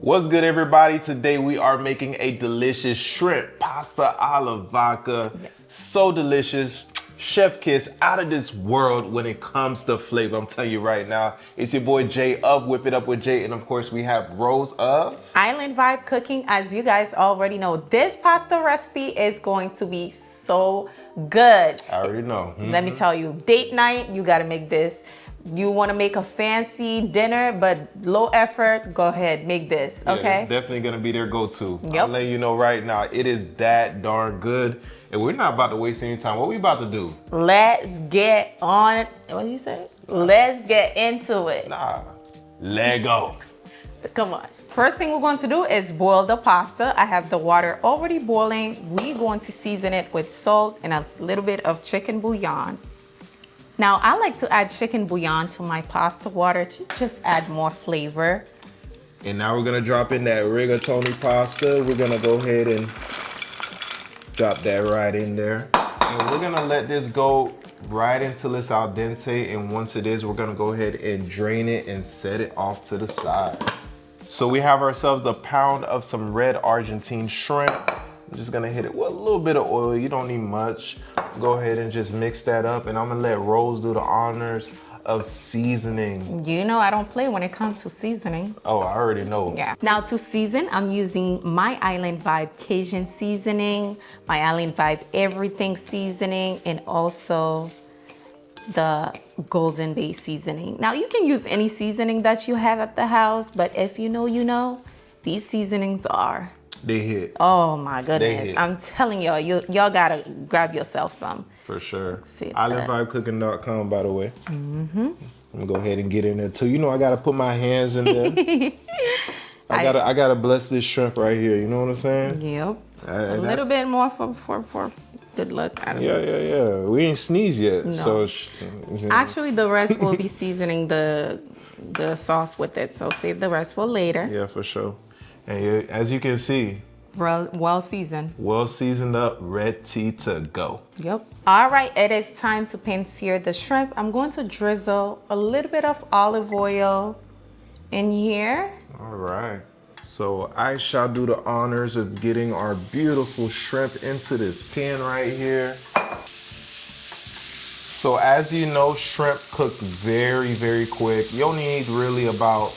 What's good, everybody? Today we are making a delicious shrimp pasta alla vodka. Yes. So delicious. Chef kiss, out of this world when it comes to flavor. I'm telling you right now, it's your boy Jay of Whip It Up with Jay, and of course we have Rose of Island Vibe Cooking. As you guys already know, this pasta recipe is going to be so good. I already know. Let me tell you, date night, you gotta make this. You wanna make a fancy dinner, but low effort, go ahead, make this, okay? Yeah, it's definitely gonna be their go-to. Yep. I'm letting you know right now, it is that darn good. And we're not about to waste any time. What we about to do? Let's get on it. What did you say? Let's get into it. Nah, let go. Come on. First thing we're going to do is boil the pasta. I have the water already boiling. We're going to season it with salt and a little bit of chicken bouillon. Now, I like to add chicken bouillon to my pasta water to just add more flavor. And now we're gonna drop in that rigatoni pasta. We're gonna go ahead and drop that right in there. And we're gonna let this go right until it's al dente. And once it is, we're gonna go ahead and drain it and set it off to the side. So we have ourselves a pound of some red Argentine shrimp. I'm just gonna hit it with a little bit of oil. You don't need much. Go ahead and just mix that up. And I'm gonna let Rose do the honors of seasoning. You know I don't play when it comes to seasoning. Oh, I already know. Yeah. Now to season, I'm using my Island Vibe Cajun seasoning, my Island Vibe Everything seasoning, and also the Golden Bay seasoning. Now you can use any seasoning that you have at the house, but if you know, you know, these seasonings are. They hit. Oh my goodness. I'm telling y'all, y'all gotta grab yourself some. For sure. See IslandVibeCooking.com, by the way. I'm gonna go ahead and get in there too. You know I gotta put my hands in there. I gotta bless this shrimp right here. You know what I'm saying? Yep. A little bit more for good luck. I don't know. Yeah. We ain't sneezed yet. No. So actually, the rest will be seasoning the sauce with it. So save the rest for later. Yeah, for sure. And as you can see, well seasoned. Well seasoned up, ready to go. Yep. All right, it is time to pan-sear the shrimp. I'm going to drizzle a little bit of olive oil in here. All right. So I shall do the honors of getting our beautiful shrimp into this pan right here. So as you know, shrimp cook very, very quick. You only need really about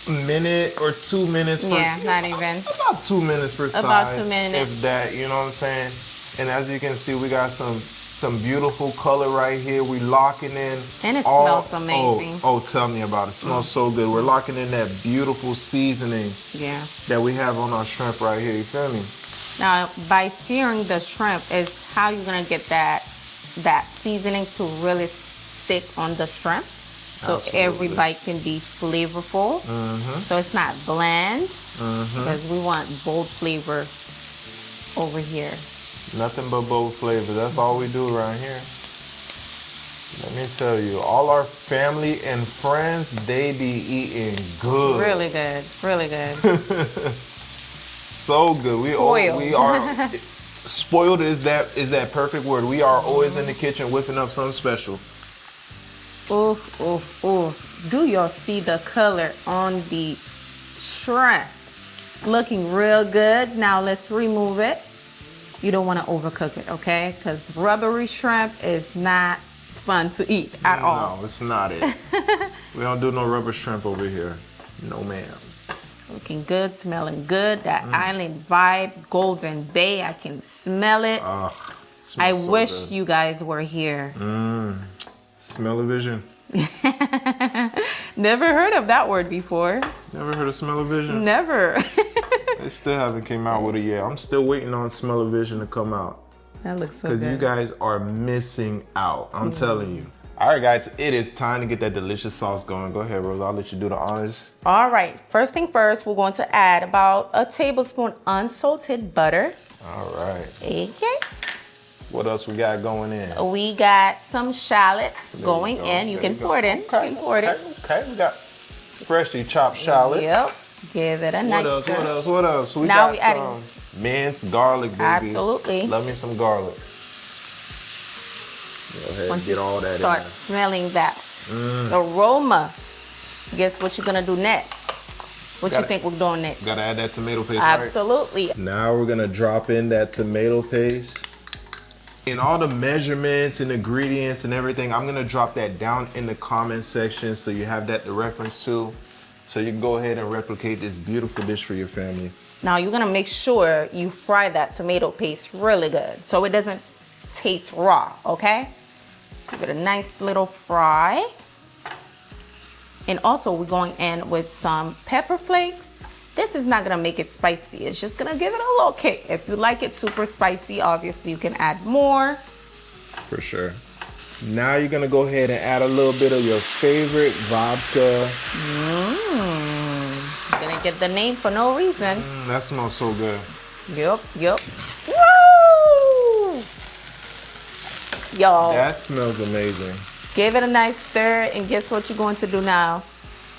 a minute or 2 minutes. Yeah, not even. About 2 minutes per side. About 2 minutes. If that, you know what I'm saying? And as you can see, we got some beautiful color right here. We locking in. And it smells amazing. Oh, tell me about it. It smells so good. We're locking in that beautiful seasoning that we have on our shrimp right here. You feel me? Now, by searing the shrimp is how you're gonna get that seasoning to really stick on the shrimp. So every bite can be flavorful. So it's not bland because we want bold flavor over here. Nothing but bold flavor. That's all we do around here. Let me tell you, all our family and friends, they be eating good. Really good, really good. So good. We are spoiled is that perfect word. We are always in the kitchen whipping up something special. Oof, oof, oof. Do y'all see the color on the shrimp? Looking real good. Now let's remove it. You don't want to overcook it, okay? Because rubbery shrimp is not fun to eat at all. No, it's not it. We don't do no rubber shrimp over here. No, ma'am. Looking good, smelling good. That Island Vibe, Golden Bay, I can smell it. I wish you guys were here. Smell-o-vision. Never heard of that word before. Never heard of smell-o-vision? Never. They still haven't came out with it yet. I'm still waiting on smell-o-vision to come out. That looks so good. Because you guys are missing out. I'm telling you. All right, guys, it is time to get that delicious sauce going. Go ahead, Rose. I'll let you do the honors. All right. First thing first, we're going to add about a tablespoon unsalted butter. All right. Okay. What else we got going in? We got some shallots going in. You can pour it in. Okay. You can pour it in. Okay, we got freshly chopped shallots. Yep. Give it a nice stir. What else? We now got we adding minced garlic, baby. Absolutely. Love me some garlic. Go ahead and get all that in. Start smelling that aroma. Guess what you're gonna do next? What you think we're doing next? Gotta add that tomato paste, right? Absolutely. Now we're gonna drop in that tomato paste. And all the measurements and ingredients and everything, I'm gonna drop that down in the comment section so you have that to reference to. So you can go ahead and replicate this beautiful dish for your family. Now you're gonna make sure you fry that tomato paste really good so it doesn't taste raw, okay? Give it a nice little fry. And also we're going in with some pepper flakes. This is not gonna make it spicy. It's just gonna give it a little kick. If you like it super spicy, obviously you can add more. For sure. Now you're gonna go ahead and add a little bit of your favorite vodka. You're gonna get the name for no reason. That smells so good. Yep. Woo! Y'all. That smells amazing. Give it a nice stir, and guess what you're going to do now?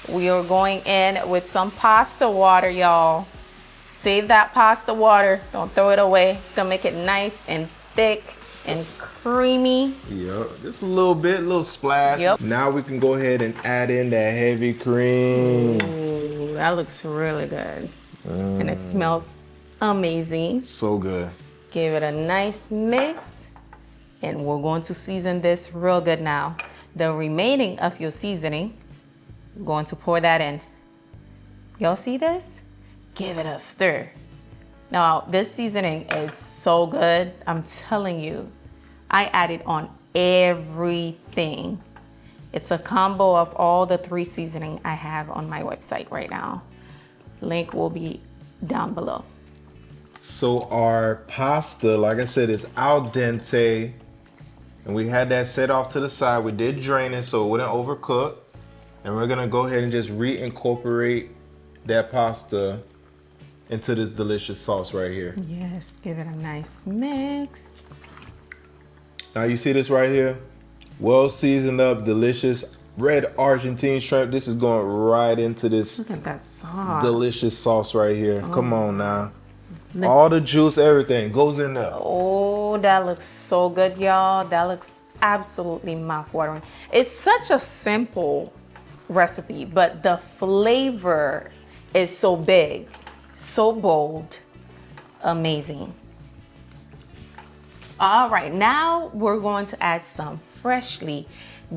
We are going in with some pasta water, y'all. Save that pasta water. Don't throw it away. It's gonna make it nice and thick and creamy. Yep, just a little bit, a little splash. Yep. Now we can go ahead and add in that heavy cream. Ooh, that looks really good. And it smells amazing. So good. Give it a nice mix. And we're going to season this real good now. The remaining of your seasoning, we're going to pour that in. Y'all see this? Give it a stir. Now, this seasoning is so good. I'm telling you, I added on everything. It's a combo of all the 3 seasoning I have on my website right now. Link will be down below. So our pasta, like I said, is al dente. And we had that set off to the side. We did drain it so it wouldn't overcook. And we're gonna go ahead and just reincorporate that pasta into this delicious sauce right here. Yes, give it a nice mix. Now you see this right here? Well seasoned up, delicious red Argentine shrimp. This is going right into this Look at that sauce. delicious sauce right here. Come on now. All the juice, everything goes in there. Oh, that looks so good, y'all. That looks absolutely mouth-watering. It's such a simple recipe, but the flavor is so big, so bold, amazing. All right, now we're going to add some freshly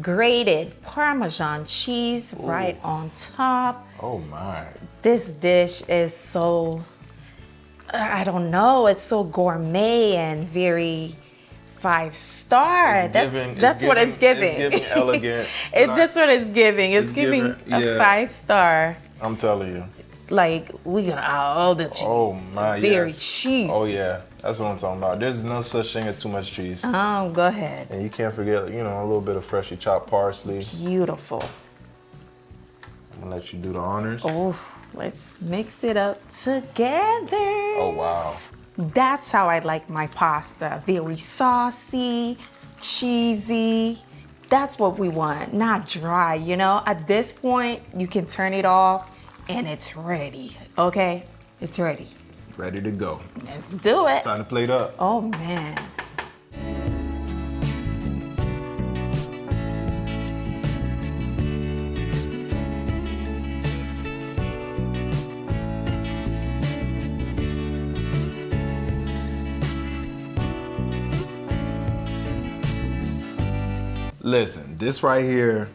grated Parmesan cheese right on top. Oh my. This dish is so, I don't know, it's so gourmet and very 5-star. That's what it's giving. It's giving elegant. That's what it's giving. It's giving a 5-star. I'm telling you. Like, we got all the cheese. Oh my, very yes. cheesy. Oh yeah, that's what I'm talking about. There's no such thing as too much cheese. Oh, go ahead. And you can't forget, you know, a little bit of freshly chopped parsley. Beautiful. I'm gonna let you do the honors. Oh, let's mix it up together. Oh wow. That's how I like my pasta. Very saucy, cheesy. That's what we want, not dry, you know? At this point, you can turn it off and it's ready, okay? It's ready. Ready to go. Let's do it. Time to plate up. Oh, man. Listen, this right here,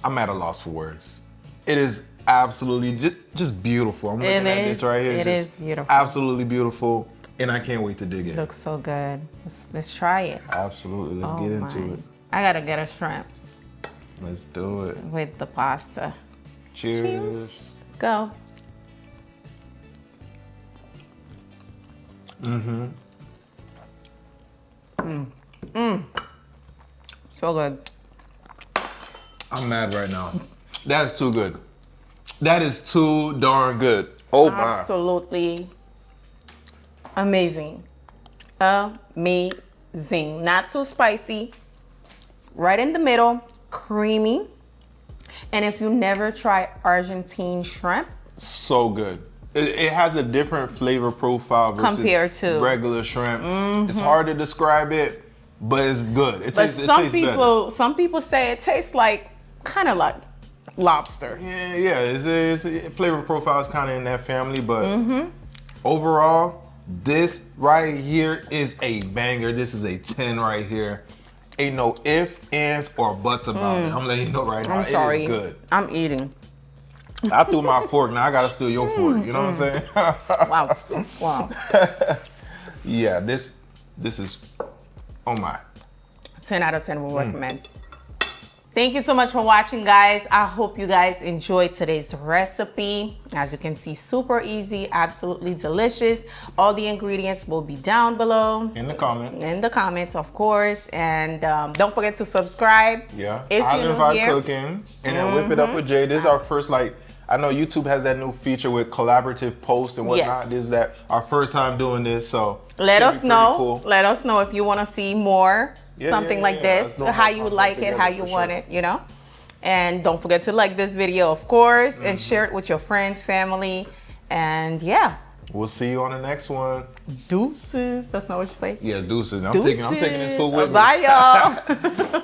I'm at a loss for words. It is absolutely just beautiful. I'm looking at this right here. It is beautiful. Absolutely beautiful. And I can't wait to dig in. Looks so good. Let's try it. Absolutely. Let's get into it. I gotta get a shrimp Let's do it. with the pasta. Cheers. Let's go. So good. I'm mad right now. That is too good. That is too darn good. Oh my. Absolutely amazing. Amazing. Not too spicy. Right in the middle. Creamy. And if you never try Argentine shrimp, So good. It has a different flavor profile versus Compared to- regular shrimp. It's hard to describe it, but it's good. It but tastes better. some people say it tastes like kind of like lobster. Yeah, it's flavor profile is kind of in that family, but overall, this right here is a banger. This is a 10 right here. Ain't no ifs, ands, or buts about it. I'm letting you know right now. I'm sorry. It is good. I'm eating. I threw my fork. Now I gotta steal your fork. You know what I'm saying? Wow. Wow. Yeah, this is, oh my. 10 out of 10 will recommend. Thank you so much for watching, guys. I hope you guys enjoyed today's recipe. As you can see, super easy, absolutely delicious. All the ingredients will be down below. In the comments. In the comments, of course. And don't forget to subscribe. Yeah. If you're Island new Vibe here. Cooking. And then Whip It Up with Jay. This is our first, like, I know YouTube has that new feature with collaborative posts and whatnot. Yes. This is that our first time doing this, so Let us know. Cool. Let us know if you want to see more. Something like this, Let's know how more you would content like it, together how you for want sure. it, you know? And don't forget to like this video, of course, and share it with your friends, family, and yeah. We'll see you on the next one. Deuces. That's not what you say? Yeah, deuces. I'm taking this food with me. Bye, y'all.